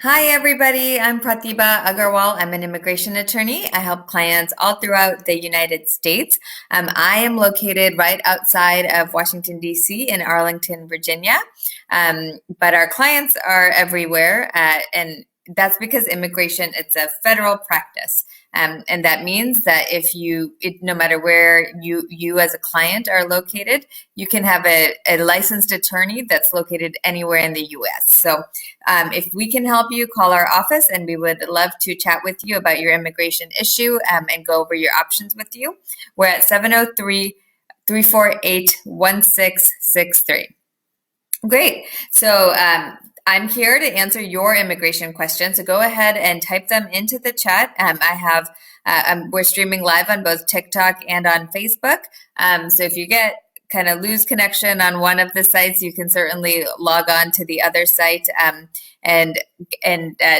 Hi, everybody. I'm Pratibha Agarwal. I'm an immigration attorney. I help clients all throughout the United States. I am located right outside of Washington, D.C. in Arlington, Virginia. But our clients are everywhere, and that's because immigration, it's a federal practice. And that means that no matter where you as a client are located, you can have a licensed attorney that's located anywhere in the U.S. So if we can help you, call our office and we would love to chat with you about your immigration issue and go over your options with you. We're at 703-348-1663. Great. So I'm here to answer your immigration questions. So go ahead and type them into the chat. We're streaming live on both TikTok and on Facebook. So if you kind of lose connection on one of the sites, you can certainly log on to the other site and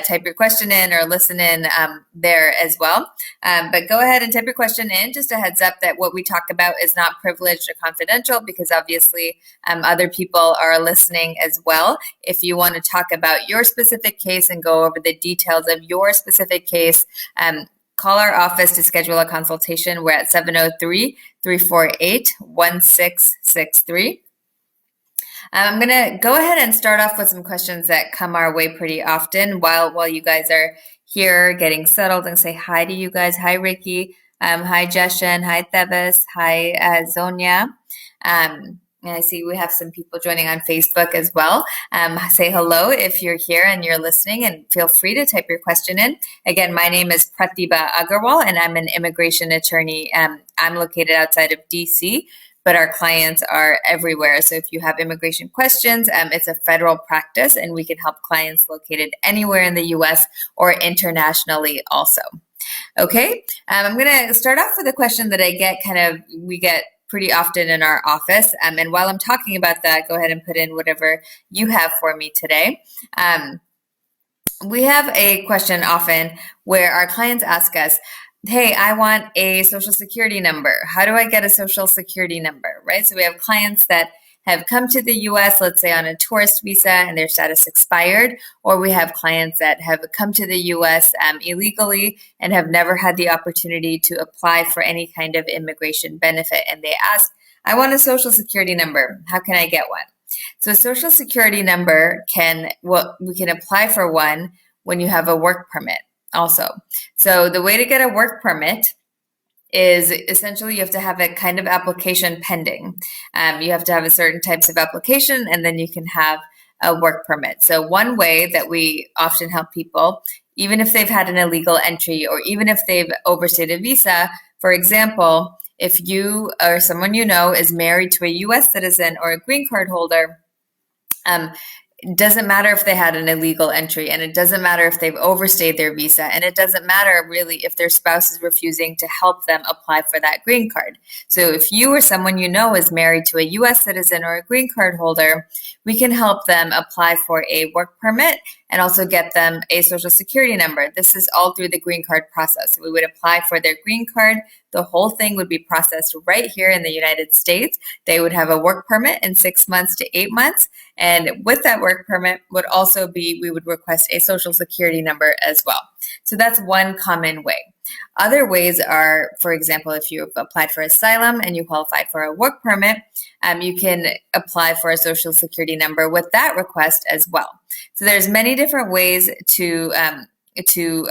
type your question in or listen in there as well. But go ahead and type your question in. Just a heads up that what we talk about is not privileged or confidential because obviously other people are listening as well. If you want to talk about your specific case and go over the details of your specific case, call our office to schedule a consultation. We're at 703-348-1663. I'm going to go ahead and start off with some questions that come our way pretty often while you guys are here getting settled, and say hi to you guys. Hi, Ricky. Hi, Jeshan. Hi, Thevis. Hi, Zonia. And I see we have some people joining on Facebook as well. Say hello if you're here and you're listening, and feel free to type your question in. Again, my name is Pratibha Agarwal, and I'm an immigration attorney. I'm located outside of DC, but our clients are everywhere. So if you have immigration questions, it's a federal practice, and we can help clients located anywhere in the U.S. or internationally also. Okay, I'm going to start off with a question that we get pretty often in our office. And while I'm talking about that, go ahead and put in whatever you have for me today. We have a question often where our clients ask us, hey, I want a social security number. How do I get a social security number, right? So we have clients that have come to the U.S., let's say on a tourist visa, and their status expired, or we have clients that have come to the U.S. Illegally and have never had the opportunity to apply for any kind of immigration benefit, and they ask, I want a social security number. How can I get one? So a social security number we can apply for one when you have a work permit also. So the way to get a work permit is essentially you have to have a kind of application pending. You have to have a certain types of application, and then you can have a work permit. So one way that we often help people, even if they've had an illegal entry or even if they've overstayed a visa, for example, if you or someone you know is married to a U.S. citizen or a green card holder, it doesn't matter if they had an illegal entry, and it doesn't matter if they've overstayed their visa, and it doesn't matter really if their spouse is refusing to help them apply for that green card. So if you or someone you know is married to a U.S. citizen or a green card holder, we can help them apply for a work permit and also get them a social security number. This is all through the green card process. We would apply for their green card. The whole thing would be processed right here in the United States. They would have a work permit in 6 months to 8 months. And with that work permit would also be, we would request a social security number as well. So that's one common way. Other ways are, for example, if you've applied for asylum and you qualify for a work permit, you can apply for a social security number with that request as well. So there's many different ways to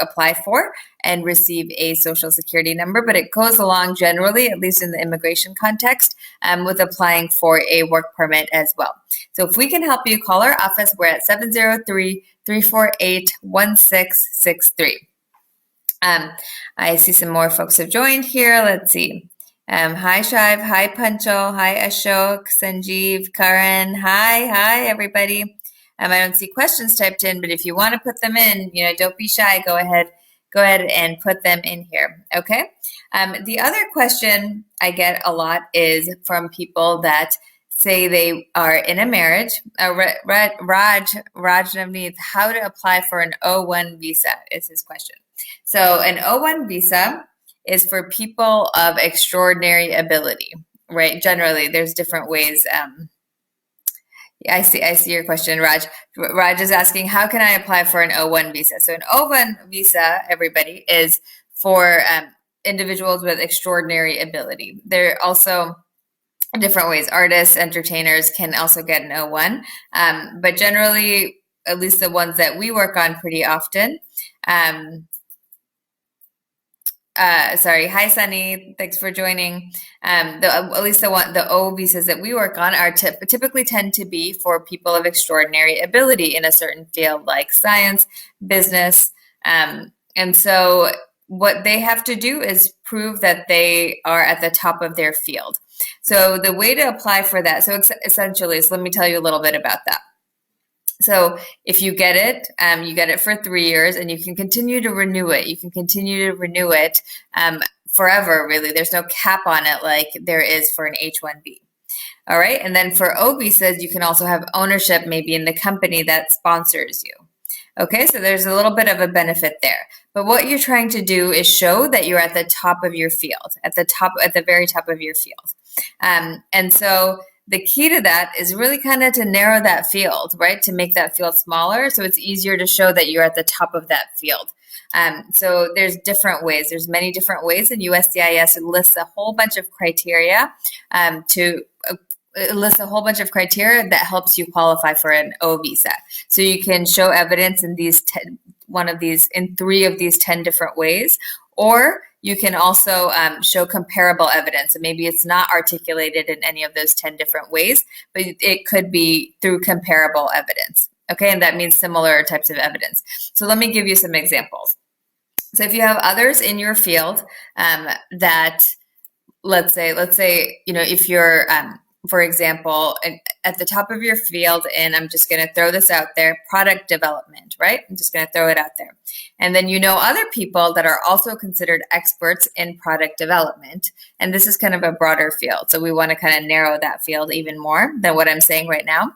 apply for and receive a social security number, but it goes along generally, at least in the immigration context, with applying for a work permit as well. So if we can help you, call our office. We're at 703-348-1663. I see some more folks have joined here. Let's see. Hi, Shiv. Hi, Pancho. Hi, Ashok, Sanjeev, Karan. Hi, everybody. I don't see questions typed in, but if you want to put them in, don't be shy. Go ahead and put them in here. Okay. The other question I get a lot is from people that say they are in a marriage. Raj Navneet, how to apply for an O1 visa is his question. So an O1 visa is for people of extraordinary ability, right? Generally, there's different ways I see your question, Raj. Raj is asking, how can I apply for an O1 visa? So an O1 visa, everybody, is for individuals with extraordinary ability. There are also different ways. Artists, entertainers can also get an O1, but generally, at least the ones that we work on pretty often, sorry. Hi, Sunny. Thanks for joining. At least the O visas that we work on are typically tend to be for people of extraordinary ability in a certain field, like science, business, and so what they have to do is prove that they are at the top of their field. So the way to apply for that, so essentially, so let me tell you a little bit about that. So if you get it for 3 years, and you can continue to renew it. You can continue to renew it forever, really. There's no cap on it like there is for an H-1B. All right. And then for O visas, you can also have ownership maybe in the company that sponsors you. Okay, so there's a little bit of a benefit there. But what you're trying to do is show that you're at the top of your field, at the very top of your field. And so the key to that is really kind of to narrow that field, right? To make that field smaller, so it's easier to show that you're at the top of that field. So there's different ways. There's many different ways, and USCIS lists a whole bunch of criteria that helps you qualify for an O visa. So you can show evidence in in 3 of these 10 different ways, or you can also show comparable evidence. And maybe it's not articulated in any of those 10 different ways, but it could be through comparable evidence. Okay, and that means similar types of evidence. So let me give you some examples. So if you have others in your field that, let's say, if you're, for example, at the top of your field, and I'm just going to throw this out there, product development, right? I'm just going to throw it out there. And then other people that are also considered experts in product development. And this is kind of a broader field. So we want to kind of narrow that field even more than what I'm saying right now.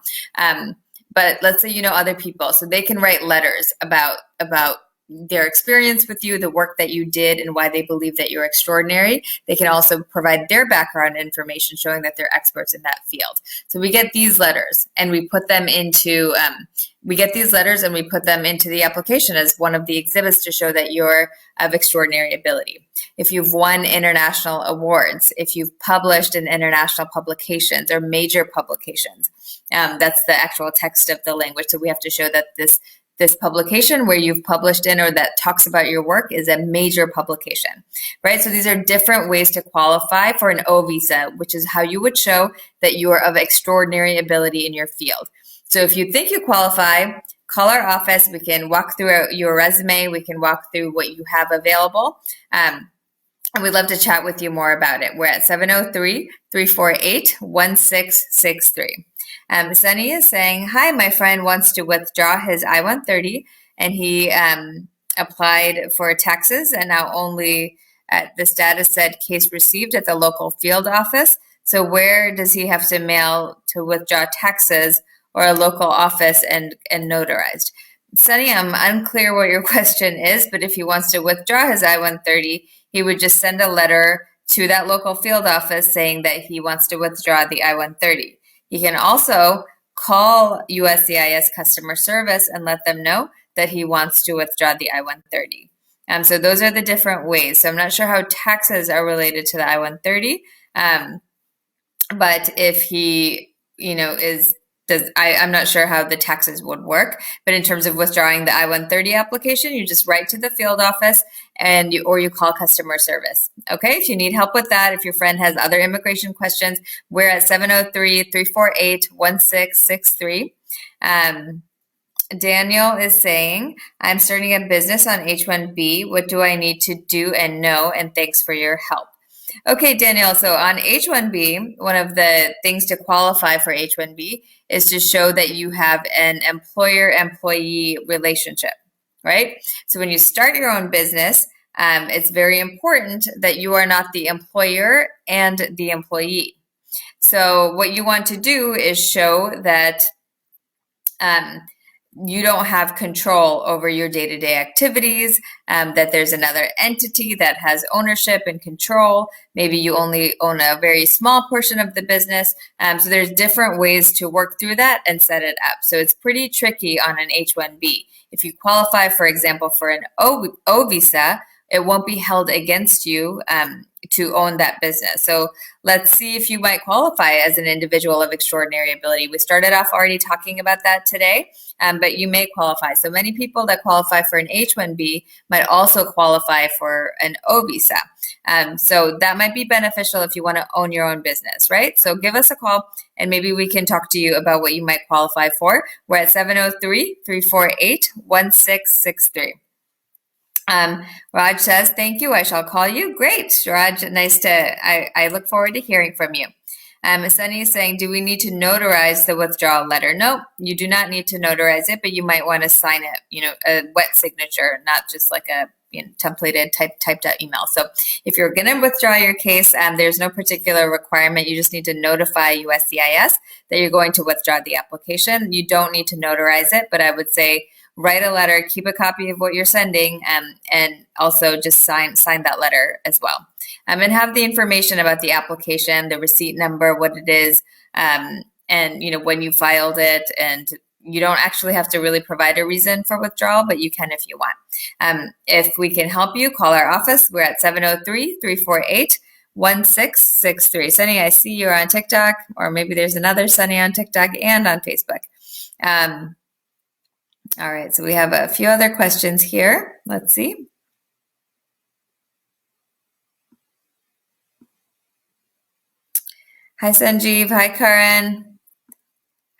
But let's say other people. So they can write letters about their experience with you, the work that you did, and why they believe that you're extraordinary. They can also provide their background information showing that they're experts in that field. So we get these letters and we put them into the application as one of the exhibits to show that you're of extraordinary ability. If you've won international awards, if you've published in international publications or major publications, that's the actual text of the language. So we have to show that this publication where you've published in or that talks about your work is a major publication, right? So these are different ways to qualify for an O visa, which is how you would show that you are of extraordinary ability in your field. So if you think you qualify, call our office. We can walk through your resume. We can walk through what you have available. And we'd love to chat with you more about it. We're at 703-348-1663. Sunny is saying, hi, my friend wants to withdraw his I-130, and he applied for taxes, and now only the status said case received at the local field office. So where does he have to mail to withdraw taxes, or a local office and notarized? Sunny, I'm unclear what your question is, but if he wants to withdraw his I-130, he would just send a letter to that local field office saying that he wants to withdraw the I-130. He can also call USCIS customer service and let them know that he wants to withdraw the I-130. So those are the different ways. So I'm not sure how taxes are related to the I-130, but if he, I'm not sure how the taxes would work. But in terms of withdrawing the I-130 application, you just write to the field office or you call customer service. Okay, if you need help with that, if your friend has other immigration questions, we're at 703-348-1663. Daniel is saying, I'm starting a business on H-1B. What do I need to do and know? And thanks for your help. Okay, Daniel, so on H-1B, one of the things to qualify for H-1B is to show that you have an employer-employee relationship, right? So when you start your own business, it's very important that you are not the employer and the employee. So what you want to do is show that you don't have control over your day-to-day activities, that there's another entity that has ownership and control. Maybe you only own a very small portion of the business. So there's different ways to work through that and set it up. So it's pretty tricky on an H-1B. If you qualify, for example, for an O visa, it won't be held against you to own that business. So let's see if you might qualify as an individual of extraordinary ability. We started off already talking about that today, but you may qualify. So many people that qualify for an H-1B might also qualify for an O visa. So that might be beneficial if you want to own your own business, right? So give us a call and maybe we can talk to you about what you might qualify for. We're at 703-348-1663. Raj says, thank you. I shall call you. Great. Raj, I look forward to hearing from you. Sunny is saying, do we need to notarize the withdrawal letter? No, you do not need to notarize it, but you might want to sign it, a wet signature, not just like a templated typed out email. So if you're going to withdraw your case, there's no particular requirement. You just need to notify USCIS that you're going to withdraw the application. You don't need to notarize it, but I would say write a letter, keep a copy of what you're sending, and also just sign that letter as well. And have the information about the application, the receipt number, what it is, and when you filed it. And you don't actually have to really provide a reason for withdrawal, but you can if you want. If we can help you, call our office. We're at 703-348-1663. Sunny, I see you're on TikTok, or maybe there's another Sunny on TikTok and on Facebook. All right, so we have a few other questions here. Let's see. Hi, Sanjeev. Hi, Karan.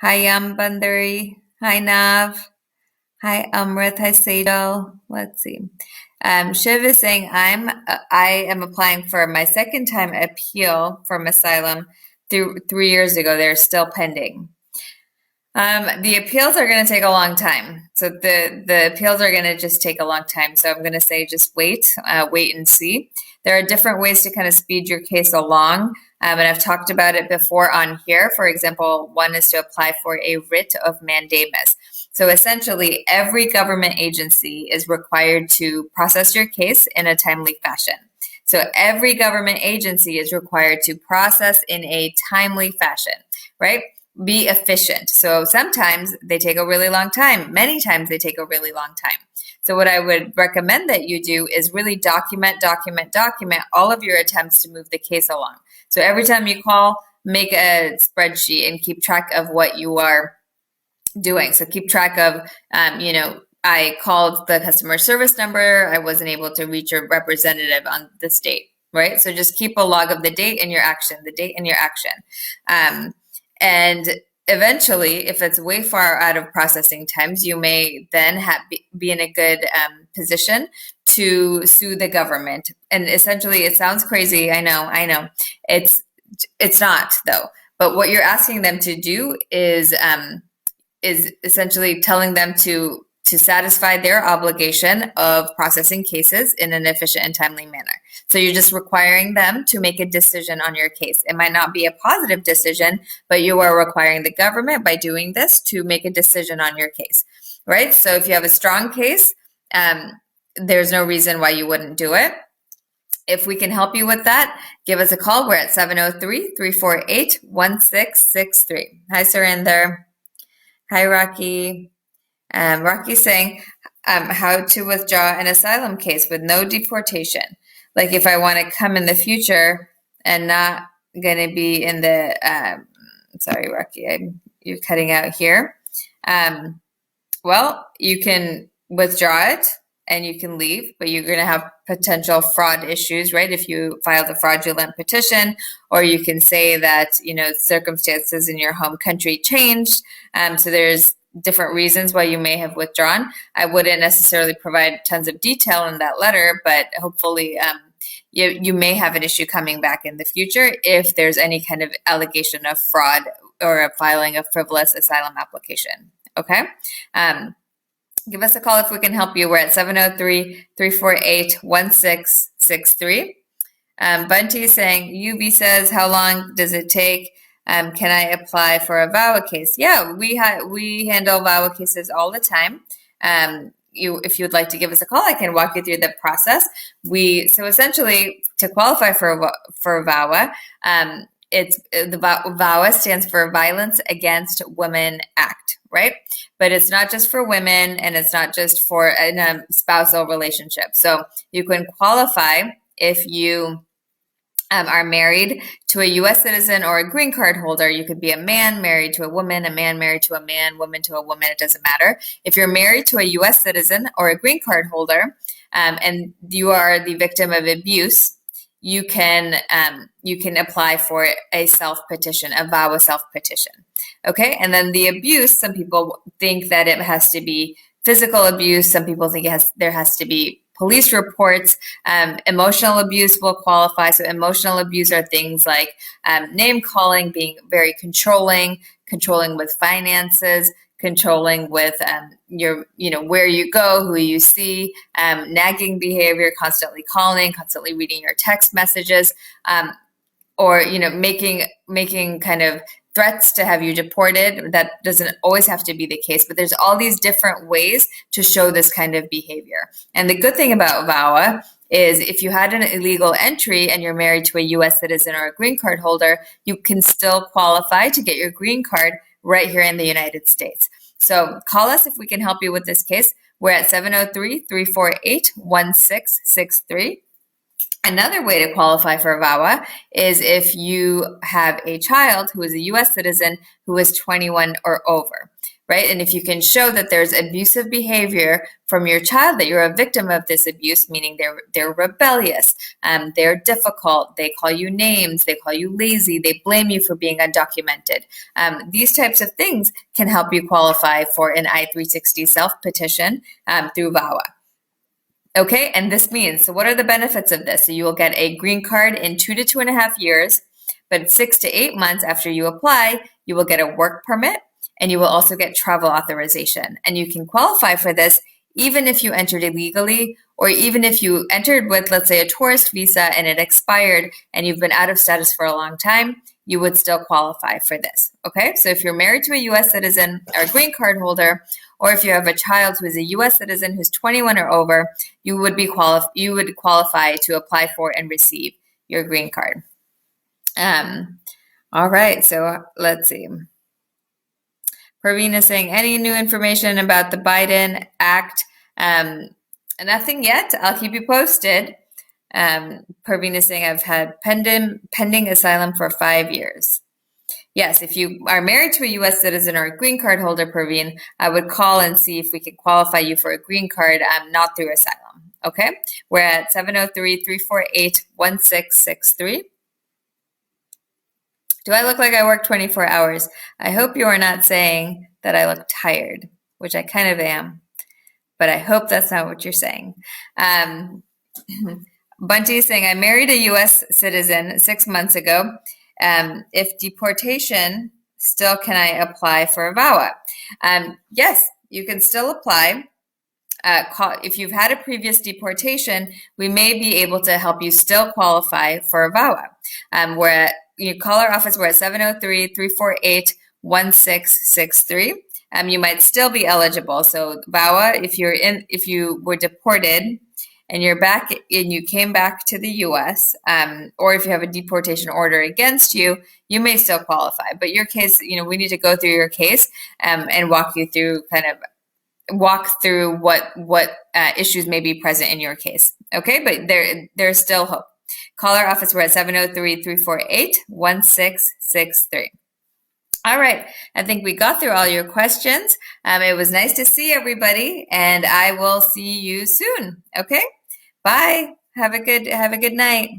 Hi, Bandari. Hi, Nav. Hi, Amrit. Hi, Sadal. Let's see. Shiv is saying, I am applying for my second time appeal from asylum 3 years ago. They're still pending. The appeals are going to take a long time. So the appeals are going to just take a long time. So I'm going to say just wait and see. There are different ways to kind of speed your case along. And I've talked about it before on here. For example, one is to apply for a writ of mandamus. So essentially, every government agency is required to process your case in a timely fashion. So every government agency is required to process in a timely fashion, right? Be efficient. So sometimes they take a really long time. Many times they take a really long time. So what I would recommend that you do is really document all of your attempts to move the case along. So every time you call, make a spreadsheet and keep track of what you are doing. So keep track of, I called the customer service number. I wasn't able to reach a representative on this date, right? So just keep a log of the date and your action, and eventually, if it's way far out of processing times, you may then be in a good position to sue the government. And essentially, it sounds crazy. I know. It's not, though. But what you're asking them to do is essentially telling them to satisfy their obligation of processing cases in an efficient and timely manner. So you're just requiring them to make a decision on your case. It might not be a positive decision, but you are requiring the government by doing this to make a decision on your case, right? So if you have a strong case, there's no reason why you wouldn't do it. If we can help you with that, give us a call. We're at 703-348-1663. Hi, Surinder. Hi, Rocky. Rocky's saying how to withdraw an asylum case with no deportation. Like if I want to come in the future and not going to be in the, sorry, Rocky, you're cutting out here. Well, you can withdraw it and you can leave, but you're going to have potential fraud issues, right? If you filed a fraudulent petition, or you can say that, circumstances in your home country changed. So there's different reasons why you may have withdrawn. I wouldn't necessarily provide tons of detail in that letter, but hopefully you may have an issue coming back in the future if there's any kind of allegation of fraud or a filing of frivolous asylum application. Okay? Give us a call if we can help you. We're at 703-348-1663. Bunty is saying, U visas, how long does it take? Can I apply for a VAWA case? Yeah, we handle VAWA cases all the time. If you would like to give us a call, I can walk you through the process. So essentially, to qualify for VAWA, it's the VAWA stands for Violence Against Women Act, right? But it's not just for women, and it's not just for a spousal relationship. So you can qualify if you are married to a U.S. citizen or a green card holder. You could be a man married to a woman married to a man, woman to a woman. It doesn't matter. If you're married to a U.S. citizen or a green card holder, and you are the victim of abuse, you can apply for a self-petition, a VAWA self-petition. Okay, and then the abuse. Some people think that it has to be physical abuse. Some people think there has to be police reports. Emotional abuse will qualify. So emotional abuse are things like name calling, being very controlling with finances, controlling with where you go, who you see, nagging behavior, constantly calling, constantly reading your text messages, or making kind of threats to have you deported. That doesn't always have to be the case, but there's all these different ways to show this kind of behavior. And the good thing about VAWA is if you had an illegal entry and you're married to a U.S. citizen or a green card holder, you can still qualify to get your green card right here in the United States. So call us if we can help you with this case. We're at 703-348-1663. Another way to qualify for VAWA is if you have a child who is a U.S. citizen who is 21 or over, right? And if you can show that there's abusive behavior from your child, that you're a victim of this abuse, meaning they're rebellious, they're difficult, they call you names, they call you lazy, they blame you for being undocumented. These types of things can help you qualify for an I-360 self-petition through VAWA. Okay, and this means, so what are the benefits of this? So you will get a green card in 2 to 2.5 years, but 6 to 8 months after you apply, you will get a work permit, and you will also get travel authorization. And you can qualify for this even if you entered illegally, or even if you entered with, let's say, a tourist visa and it expired and you've been out of status for a long time, you would still qualify for this. Okay, so if you're married to a U.S. citizen or a green card holder, or if you have a child who is a U.S. citizen who's 21 or over, you would qualify to apply for and receive your green card. All right, so let's see. Praveen is saying, any new information about the Biden Act? Nothing yet. I'll keep you posted. Praveen is saying, I've had pending asylum for 5 years. Yes, if you are married to a U.S. citizen or a green card holder, Praveen, I would call and see if we could qualify you for a green card, not through asylum. Okay? We're at 703-348-1663. Do I look like I work 24 hours? I hope you are not saying that I look tired, which I kind of am, but I hope that's not what you're saying. Bunty is saying, I married a U.S. citizen 6 months ago. If deportation, still can I apply for a VAWA? Yes, you can still apply. If you've had a previous deportation, we may be able to help you still qualify for a VAWA. You call our office. We're at 703-348-1663. You might still be eligible. So VAWA, if you were deported and you're back and you came back to the U.S., or if you have a deportation order against you, you may still qualify. But your case, we need to go through your case and walk through what issues may be present in your case. Okay, but there's still hope. Call our office. We're at 703-348-1663. All right. I think we got through all your questions. It was nice to see everybody, and I will see you soon. Okay. Bye. Have a good night.